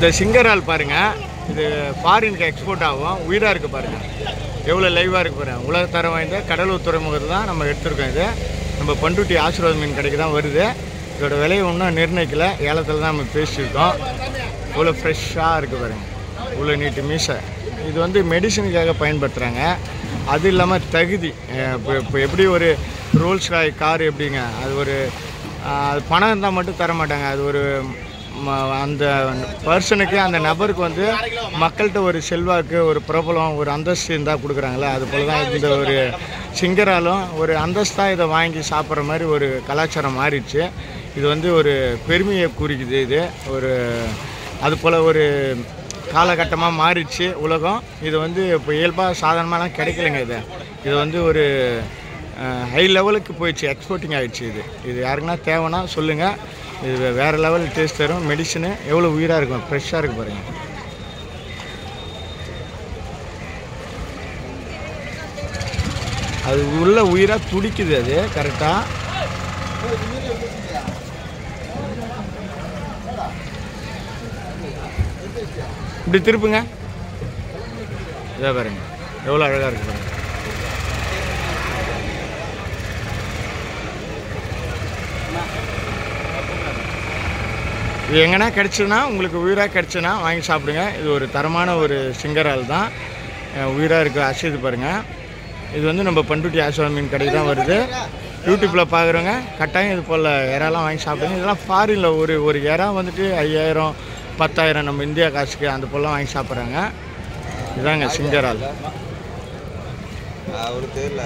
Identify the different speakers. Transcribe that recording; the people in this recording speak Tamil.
Speaker 1: இந்த சிங்கரால் பாருங்கள், இது ஃபாரினுக்கு எக்ஸ்போர்ட் ஆகும். உயிராக இருக்குது பாருங்கள், எவ்வளோ லைவாக இருக்குது பாருங்கள். உலகத்தரம் வாய்ந்த கடலூர் துறைமுகத்தில் தான் நம்ம எடுத்துருக்கோம். இது நம்ம பண்ருட்டி ஆசீர்வாத் மீன் கடைக்கு தான் வருது. இதோட விலையை ஒன்றும் நிர்ணயிக்கல, ஏலத்தில் தான் நம்ம பேசியிருக்கோம். இவ்வளோ ஃப்ரெஷ்ஷாக இருக்குது பாருங்கள், இவ்வளோ நீட்டு மீசை. இது வந்து மெடிசனுக்காக பயன்படுத்துகிறாங்க. அது இல்லாமல் தகுதி, இப்போ எப்படி ஒரு ரோல்ஸ் ராய் கார் எப்படிங்க, அது ஒரு அது பணம் இருந்தால் மட்டும் தர மாட்டாங்க. அது ஒரு அந்த பர்சனுக்கு, அந்த நபருக்கு வந்து மக்கள்கிட்ட ஒரு செல்வாக்கு, ஒரு பிரபலம், ஒரு அந்தஸ்து இருந்தால் கொடுக்குறாங்களே, அது போல் தான் இந்த ஒரு சிங்கராலும் ஒரு அந்தஸ்தாக இதை வாங்கி சாப்பிட்ற மாதிரி ஒரு கலாச்சாரம் மாறிடுச்சு. இது வந்து ஒரு பெருமையை குறிக்குது. இது ஒரு அது போல் ஒரு காலகட்டமாக மாறிடுச்சு உலகம். இது வந்து இப்போ இயல்பாக சாதாரணமாலாம் கிடைக்கலைங்க. இது வந்து ஒரு ஹை லெவலுக்கு போயிடுச்சு, எக்ஸ்போர்ட்டிங் ஆகிடுச்சு. இது யாருக்குன்னா தேவைன்னா சொல்லுங்கள். இது வேறு லெவல் டேஸ்ட் தரும். மெடிசனு எவ்வளோ உயிராக இருக்கும், ஃப்ரெஷ்ஷாக இருக்குது பாருங்கள். அது உள்ள உயிராக துடிக்குது. அது கரெக்டாக இப்படி திருப்புங்க. இதே பாருங்க, எவ்வளோ அழகாக இருக்குது பாருங்க. இது எங்கன்னா கிடச்சுன்னா, உங்களுக்கு உயிராக கிடச்சுன்னா வாங்கி சாப்பிடுங்க. இது ஒரு தரமான ஒரு சிங்கரால் தான், உயிராக இருக்குது. அசைது பாருங்கள். இது வந்து நம்ம பண்ருட்டி ஆசீர்வாத் மீன் கடைக்கு தான் வருது. யூடியூப்பில் பார்க்குறவங்க கட்டாயம் இது போல் இறாலாம் வாங்கி சாப்பிடுங்க. இதெல்லாம் ஃபாரினில் ஒரு இறா வந்துட்டு 5000 10,000 நம்ம இந்தியா காசுக்கு அந்த போலாம் வாங்கி சாப்பிட்றாங்க. இதாங்க சிங்கரால்.
Speaker 2: ஒரு தேர்ல